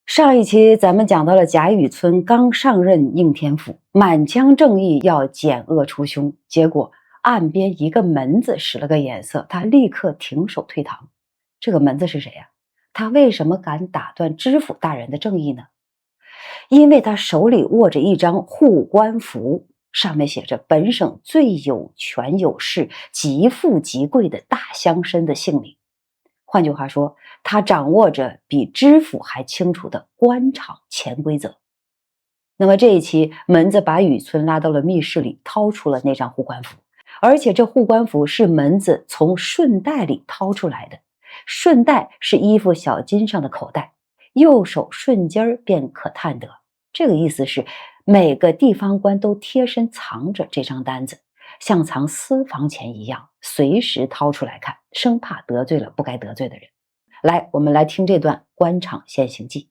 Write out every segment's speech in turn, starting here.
上一期咱们讲到了贾雨村刚上任应天府，满腔正义要检恶除凶，结果岸边一个门子使了个眼色，他立刻停手退堂。这个门子是谁呀？他为什么敢打断知府大人的正义呢？因为他手里握着一张护官符，上面写着本省最有权有势、极富极贵的大乡绅的姓名。换句话说，他掌握着比知府还清楚的官场潜规则。那么这一期，门子把雨村拉到了密室里，掏出了那张护官符，而且这护官符是门子从顺带里掏出来的。顺带是衣服小襟上的口袋，右手顺襟便可探得。这个意思是每个地方官都贴身藏着这张单子，像藏私房钱一样，随时掏出来看，生怕得罪了不该得罪的人。来，我们来听这段官场现形记。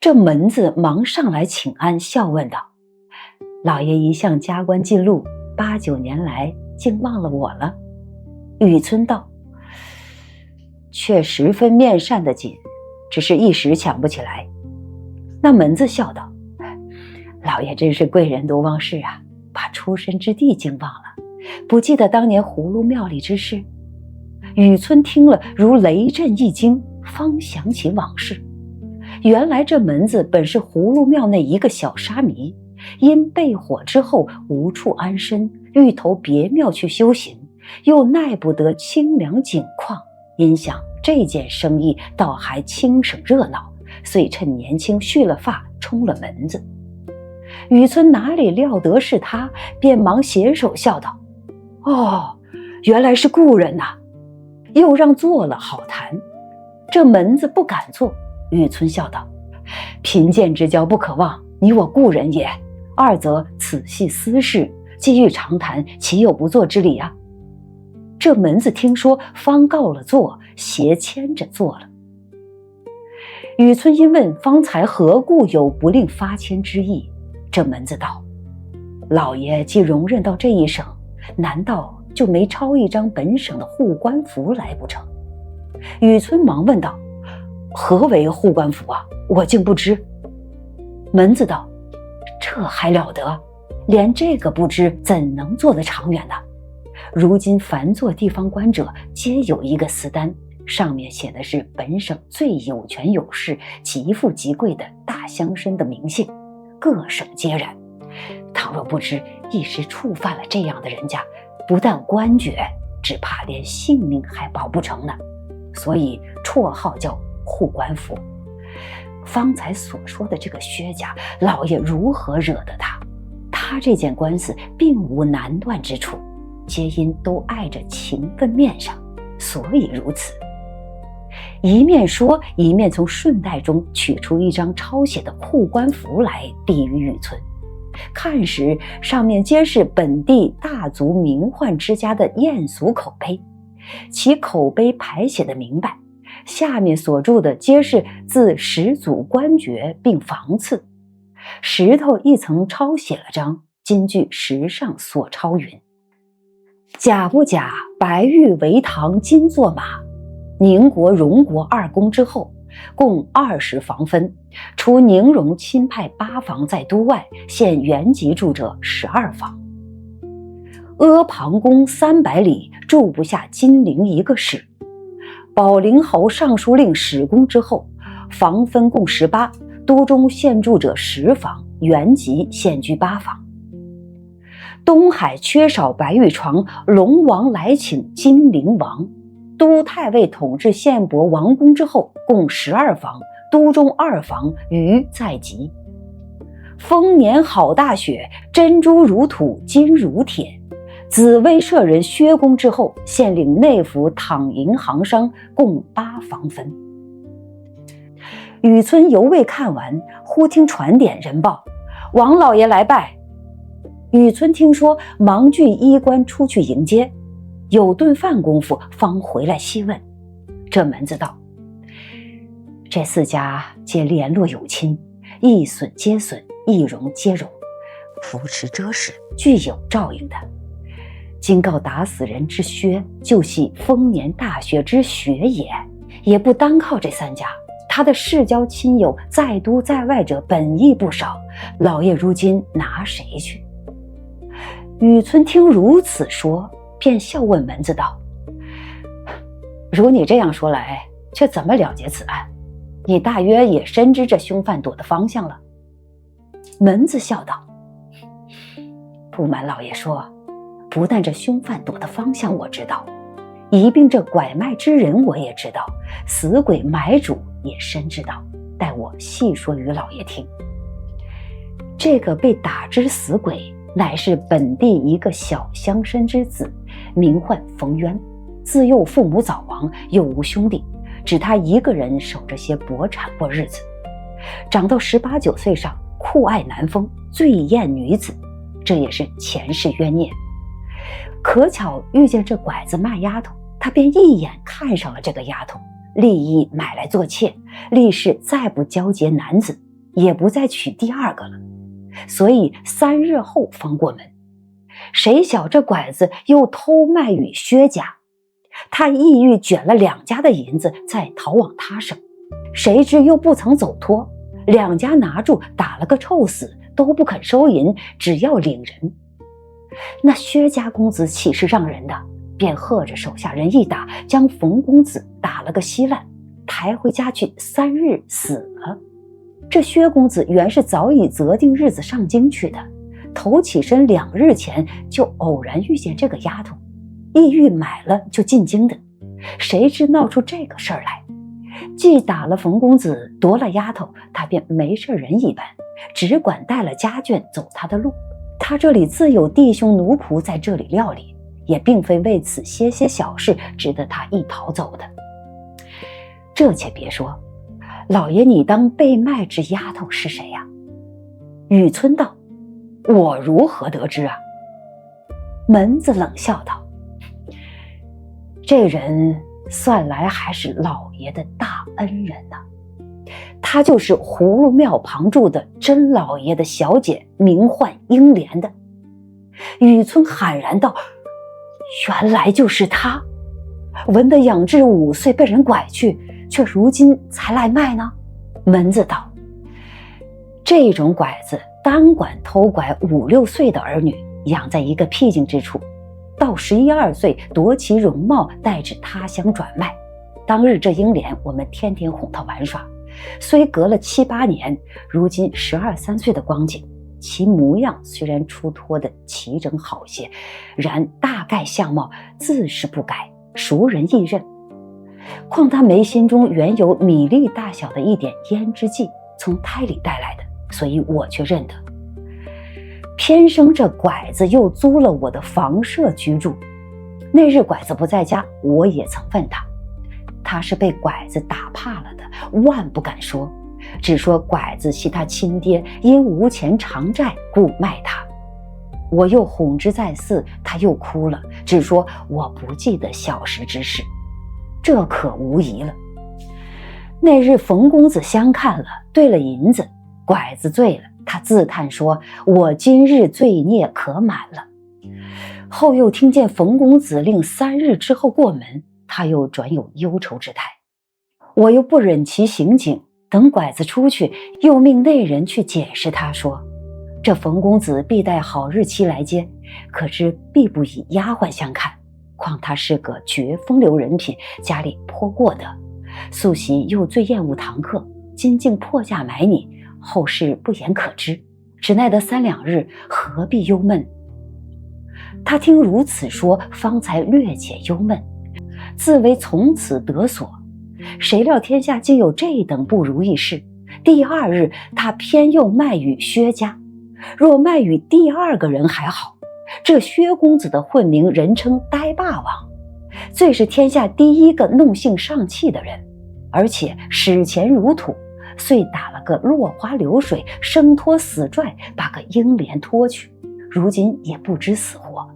这门子忙上来请安，笑问道：老爷一向加官进禄，8、9年来竟忘了我了？雨村道：却十分面善的紧，只是一时想不起来。那门子笑道：老爷真是贵人多忘事啊，把出身之地竟忘了，不记得当年葫芦庙里之事。雨村听了如雷震一惊，方想起往事。原来这门子本是葫芦庙那一个小沙弥，因被火之后无处安身，欲投别庙去修行，又耐不得清凉景况，因想这件生意倒还轻省热闹，遂趁年轻蓄了发，冲了门子。雨村哪里料得是他，便忙携手笑道：哦，原来是故人呐，又让坐了好谈。这门子不敢坐，雨村笑道：贫贱之交不可忘，你我故人也，二则此系私事，既欲长谈，岂有不坐之理啊？这门子听说，方告了座，斜牵着坐了。雨村因问方才何故有不令发签之意，这门子道：老爷既容任到这一省，难道就没抄一张本省的护官符来不成？雨村忙问道：何为护官符啊？我竟不知。门子道：这还了得，连这个不知，怎能做得长远呢？如今凡做地方官者，皆有一个私单，上面写的是本省最有权有势、极富极贵的大乡绅的名姓，各省皆然。倘若不知，一时触犯了这样的人家，不但官爵，只怕连性命还保不成呢。所以绰号叫护官符。方才所说的这个薛家，老爷如何惹得他？他这件官司并无难断之处，皆因都碍着情分面上，所以如此。一面说，一面从顺带中取出一张抄写的护官符来，递于雨村。看时，上面皆是本地大族名宦之家的艳俗口碑，其口碑排写的明白，下面所注的皆是自始祖官爵并房次。石头一层抄写了章，金句石上所抄云：假不假，白玉为堂金作马，宁国荣国2公之后，共20房分，除宁荣亲派8房在都外，现原籍住者12房。阿房宫300里，住不下金陵一个史。保陵侯尚书令史公之后，房分共18，都中现住者10房，原籍现居8房。东海缺少白玉床，龙王来请金陵王。都太尉统治县伯王公之后，共12房，都中2房，余在籍。丰年好大雪，珍珠如土，金如铁。紫薇舍人薛公之后，现领内府躺银行商，共8房分。雨村犹未看完，忽听传点人报：王老爷来拜。雨村听说，忙具衣冠出去迎接，有顿饭功夫，方回来细问。这门子道：这4家皆联络有亲，一损皆损，一荣皆荣，扶持遮使，具有照应的。今告打死人之薛，就系丰年大薛之学也。也不单靠这3家，他的世交亲友在都在外者本亦不少，老爷如今拿谁去？雨村听如此说，便笑问门子道：如你这样说来，却怎么了结此案？你大约也深知这凶犯躲的方向了。门子笑道：不瞒老爷说，不但这凶犯躲的方向我知道，一并这拐卖之人我也知道，死鬼买主也深知道，待我细说与老爷听。这个被打之死鬼，乃是本地一个小乡绅之子，名唤冯渊，自幼父母早亡，又无兄弟，只他一个人守着些薄产过日子。长到18、19岁上，酷爱男风，最厌女子，这也是前世冤孽。可巧遇见这拐子卖丫头，他便一眼看上了这个丫头，立意买来做妾，立誓再不交结男子，也不再娶第2个了。所以3日后方过门。谁晓这拐子又偷卖与薛家，他意欲卷了2家的银子，再逃往他省。谁知又不曾走脱，2家拿住，打了个臭死，都不肯收银，只要领人。那薛家公子岂是让人的，便喝着手下人一打，将冯公子打了个稀烂，抬回家去3日死了。这薛公子原是早已择定日子上京去的，头起身2日前就偶然遇见这个丫头，意欲买了就进京的，谁知闹出这个事儿来，既打了冯公子，夺了丫头，他便没事人一般，只管带了家眷走他的路。他这里自有弟兄奴仆在这里料理，也并非为此些小事值得他一逃走的。这且别说，老爷你当被卖之丫头是谁呀？雨村道：我如何得知啊？门子冷笑道：这人算来还是老爷的大恩人呐，她就是葫芦庙旁住的甄老爷的小姐，名唤英莲的。雨村喊然道：原来就是她！闻得养至5岁被人拐去，却如今才来卖呢？门子道：这种拐子单管偷拐5、6岁的儿女，养在一个僻静之处，到11、12岁夺其容貌，带至他乡转卖。当日这英莲，我们天天哄她玩耍，虽隔了7、8年，如今12、13岁的光景，其模样虽然出脱的齐整好些，然大概相貌自是不改，熟人亦认。况他眉心中原有米粒大小的一点胭脂剂，从胎里带来的，所以我却认得。偏生这拐子又租了我的房舍居住，那日拐子不在家，我也曾问他，他是被拐子打怕了的，万不敢说，只说拐子系他亲爹因无钱偿债，故卖他。我又哄之再四，他又哭了，只说我不记得小时之事，这可无疑了。那日冯公子相看了，兑了银子，拐子醉了，他自叹说：我今日罪孽可满了。后又听见冯公子令3日之后过门，他又转有忧愁之态。我又不忍其行径，等拐子出去，又命内人去解释他说：这冯公子必待好日期来接，可知必不以丫鬟相看，况他是个绝风流人品，家里颇过得，素习又最厌恶堂客，今竟破价买你，后事不言可知，只奈得3、2日，何必忧闷？他听如此说，方才略解忧闷，自为从此得所。谁料天下竟有这等不如意事，第2日他偏又卖与薛家。若卖与第2个人还好，这薛公子的混名人称呆霸王，最是天下第1个弄性上气的人，而且使钱如土，遂打了个落花流水，生拖死拽，把个英莲拖去，如今也不知死活。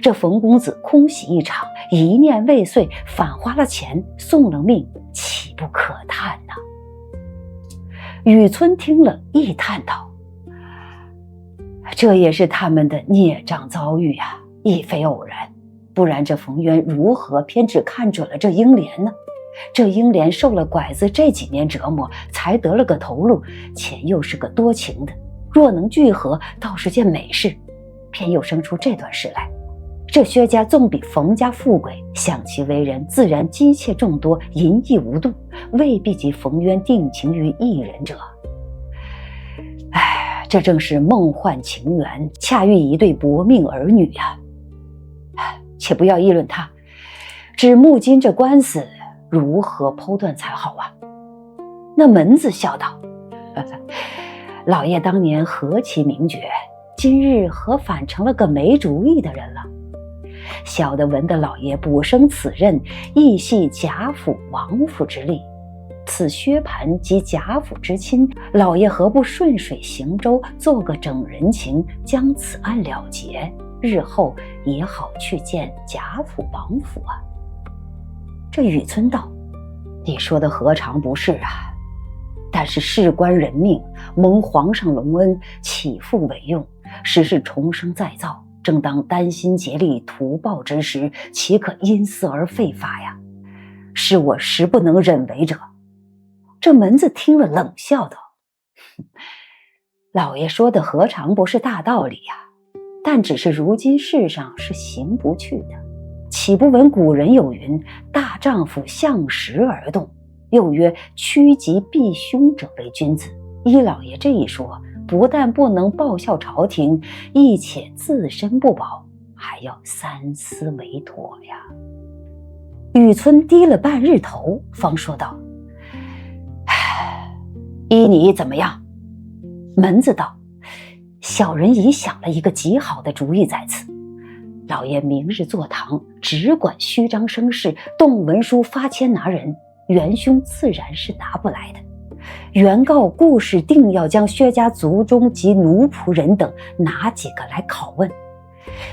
这冯公子空喜一场，一念未遂，反花了钱，送了命，岂不可叹呢？雨村听了，亦叹道：这也是他们的孽障遭遇啊，亦非偶然，不然这冯渊如何偏只看准了这英莲呢？这英莲受了拐子这几年折磨，才得了个头颅，且又是个多情的，若能聚合，倒是件美事。偏又生出这段事来，这薛家纵比冯家富贵，想其为人自然姬妾众多，淫逸无度，未必及冯渊定情于一人者。这正是梦幻情缘，恰遇一对薄命儿女呀。且不要议论他，只目今这官司如何剖断才好啊？那门子笑道：老爷当年何其明觉，今日何反成了个没主意的人了？小的闻得老爷补升此任，亦系贾府王府之力。此薛蟠及贾府之亲，老爷何不顺水行舟，做个整人情，将此案了结，日后也好去见贾府王府啊？这雨村道：你说的何尝不是啊？但是事关人命，蒙皇上隆恩，起复委用，实是重生再造，正当担心竭力图报之时，岂可因私而废法呀？是我实不能忍为者。这门子听了冷笑道：老爷说的何尝不是大道理呀？但只是如今世上是行不去的，岂不闻古人有云，大丈夫向时而动，又曰趋吉避凶者为君子。依老爷这一说，不但不能报效朝廷，亦且自身不保，还要三思为妥呀。雨村低了半日头，方说道：依你怎么样？门子道：小人已想了一个极好的主意在此。老爷明日坐堂，只管虚张声势，动文书发签拿人，元凶自然是拿不来的。原告故事定要将薛家族中及奴仆人等哪几个来拷问，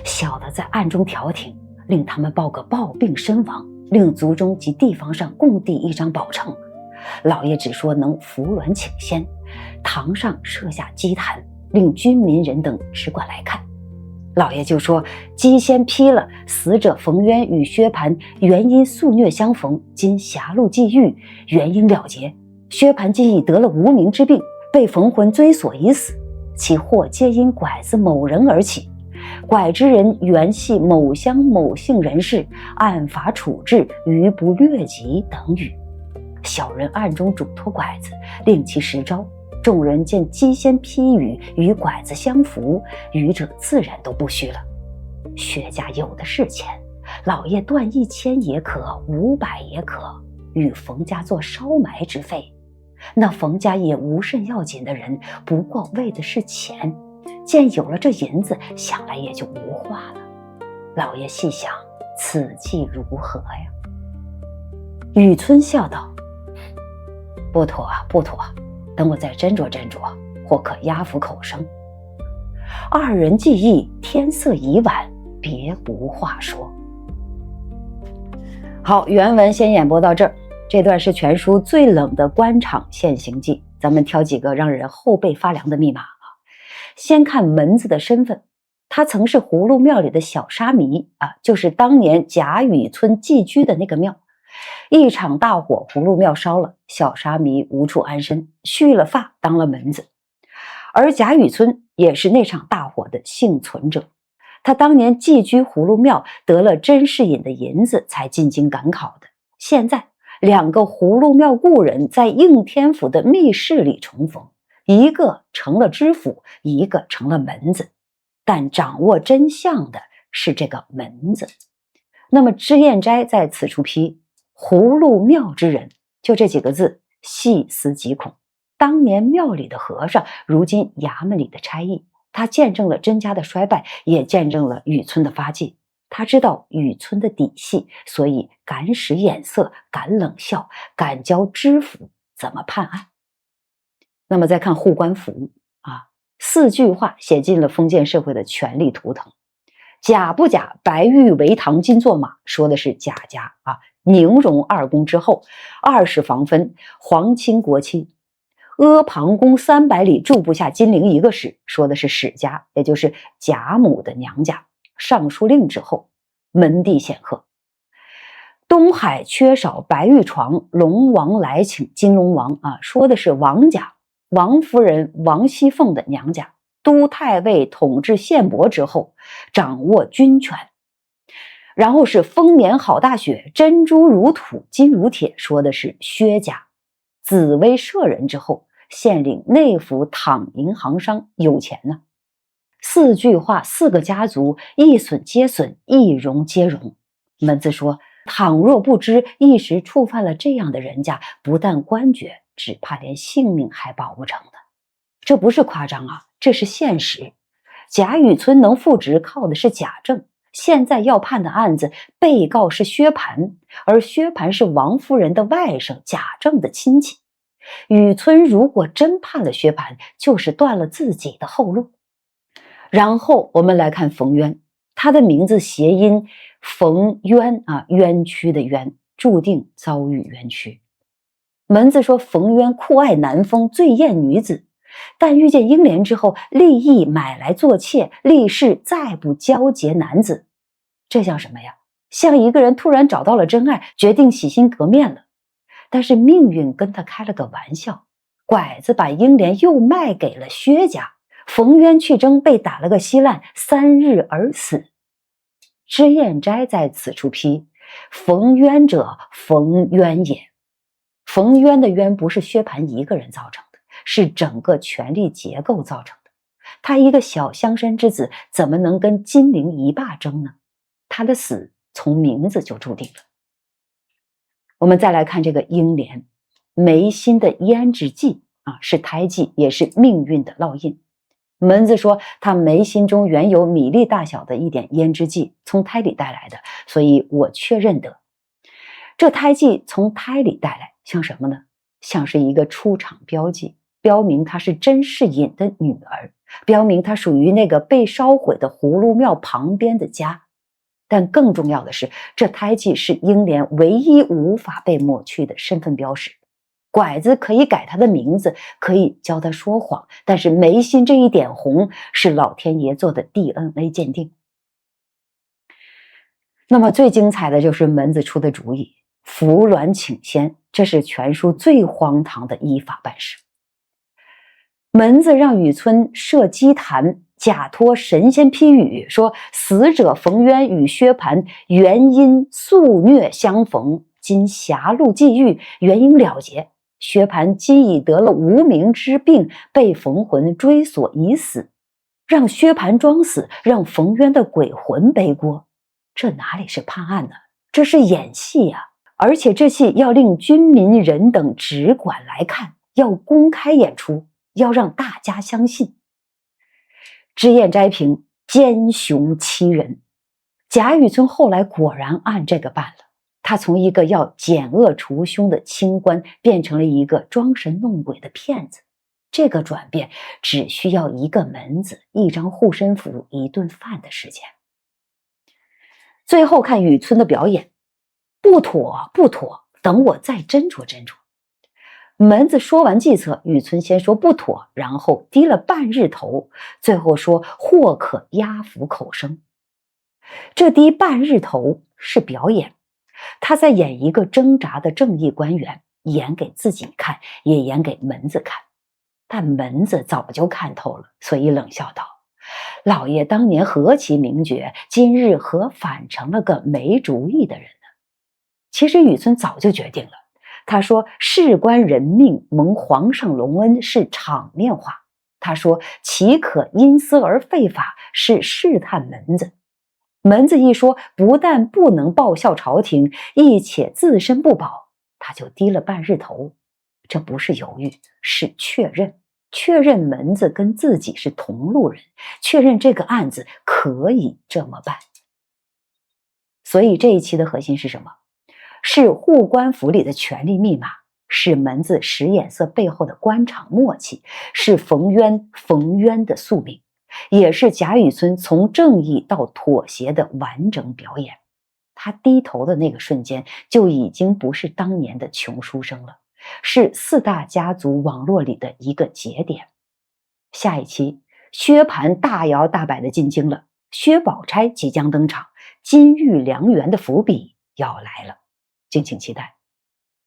小的在暗中调停，令他们报个暴病身亡，令族中及地方上共递一张保证。老爷只说能扶鸾请仙，堂上设下祭坛，令军民人等只管来看。老爷就说鸡先批了，死者冯渊与薛蟠原因宿虐相逢，今狭路际遇，原因了结。薛蟠今已得了无名之病，被冯魂追索已死，其祸皆因拐子某人而起。拐之人原系某乡某姓人士，按法处置，余不略及等语。小人暗中嘱托拐子，令其实招。众人见鸡先批语与拐子相符，愚者自然都不虚了。薛家有的是钱，老爷断1000也可，500也可，与冯家做烧埋之费。那冯家也无甚要紧的人，不过为的是钱，见有了这银子，想来也就无话了。老爷细想，此计如何呀？雨村笑道：不妥啊，不妥，等我再斟酌斟酌，或可压服口声。二人计议，天色已晚，别无话说。好，原文先演播到这儿。这段是全书最冷的官场现形记，咱们挑几个让人后背发凉的密码啊。先看门子的身份，他曾是葫芦庙里的小沙弥啊，就是当年贾雨村寄居的那个庙。一场大火，葫芦庙烧了，小沙弥无处安身，蓄了发当了门子。而贾雨村也是那场大火的幸存者，他当年寄居葫芦庙，得了甄士隐的银子才进京赶考的。现在2个葫芦庙故人在应天府的密室里重逢，一个成了知府，一个成了门子，但掌握真相的是这个门子。那么脂砚斋在此处批葫芦庙之人，就这几个字，细思极恐。当年庙里的和尚，如今衙门里的差役，他见证了甄家的衰败，也见证了雨村的发迹。他知道雨村的底细，所以敢使眼色，敢冷笑，敢教知府怎么判案。那么再看护官符啊，4句话写尽了封建社会的权力图腾。贾不贾，白玉为堂金作马，说的是贾家啊。宁荣2公之后，20房分，皇亲国戚。阿房宫300里住不下金陵一个史，说的是史家，也就是贾母的娘家。尚书令之后，门第显赫。东海缺少白玉床，龙王来请金龙王说的是王家，王夫人王熙凤的娘家。都太尉统治县伯之后，掌握军权。然后是丰年好大雪，珍珠如土，金如铁，说的是薛家。紫薇舍人之后，县令内府躺银行商，有钱呢。4句话，4个家族，一损皆损，一荣皆荣。门子说，倘若不知一时触犯了这样的人家，不但官爵，只怕连性命还保不成的。这不是夸张这是现实。贾雨村能复职靠的是贾政，现在要判的案子，被告是薛蟠，而薛蟠是王夫人的外甥，贾政的亲戚。雨村如果真判了薛蟠，就是断了自己的后路。然后我们来看冯渊，他的名字谐音冯渊冤屈的冤，注定遭遇冤屈。门子说冯渊酷爱男风，最厌女子，但遇见英莲之后，立意买来做妾，立誓再不交结男子。这像什么呀？像一个人突然找到了真爱，决定洗心革面了。但是命运跟他开了个玩笑，拐子把英莲又卖给了薛家，冯渊去征，被打了个稀烂，3日而死。脂砚斋在此处批：冯渊者，冯渊也。冯渊的冤不是薛蟠一个人造成的，是整个权力结构造成的。他一个小乡绅之子，怎么能跟金陵一霸争呢？他的死从名字就注定了。我们再来看这个英莲，眉心的胭脂记是胎记，也是命运的烙印。门子说他眉心中原有米粒大小的一点胭脂记，从胎里带来的，所以我确认得这胎记从胎里带来，像什么呢？像是一个出场标记，标明她是甄士隐的女儿，标明她属于那个被烧毁的葫芦庙旁边的家。但更重要的是，这胎记是英莲唯一无法被抹去的身份标识。拐子可以改他的名字，可以教他说谎，但是眉心这一点红是老天爷做的 DNA 鉴定。那么最精彩的就是门子出的主意，服软请仙，这是全书最荒唐的依法办事。门子让雨村设祭坛，假托神仙批语，说死者冯渊与薛蟠原因宿虐相逢，今狭路际遇，原因了结。薛蟠今已得了无名之病，被冯魂追索已死，让薛蟠装死，让冯渊的鬼魂背锅。这哪里是判案呢？这是演戏而且这戏要令军民人等只管来看，要公开演出，要让大家相信。脂砚斋评：奸雄欺人。贾雨村后来果然按这个办了，他从一个要检恶除凶的清官，变成了一个装神弄鬼的骗子。这个转变只需要一个门子、一张护身符、一顿饭的时间。最后看雨村的表演，不妥不妥，等我再斟酌斟酌。门子说完计策，雨村先说不妥，然后低了半日头，最后说或可压服口声。这低半日头是表演，他在演一个挣扎的正义官员，演给自己看，也演给门子看。但门子早就看透了，所以冷笑道：老爷当年何其明觉，今日何反成了个没主意的人呢？其实雨村早就决定了，他说事关人命，蒙皇上隆恩是场面话，他说岂可因私而废法，是试探门子。门子一说不但不能报效朝廷，亦且自身不保，他就低了半日头。这不是犹豫，是确认，确认门子跟自己是同路人，确认这个案子可以这么办。所以这一期的核心是什么？是护官符里的权力密码，是门子使眼色背后的官场默契，是冯渊的宿命，也是贾雨村从正义到妥协的完整表演。他低头的那个瞬间，就已经不是当年的穷书生了，是4大家族网络里的一个节点。下一期，薛蟠大摇大摆的进京了，薛宝钗即将登场，金玉良缘的伏笔要来了，敬请期待。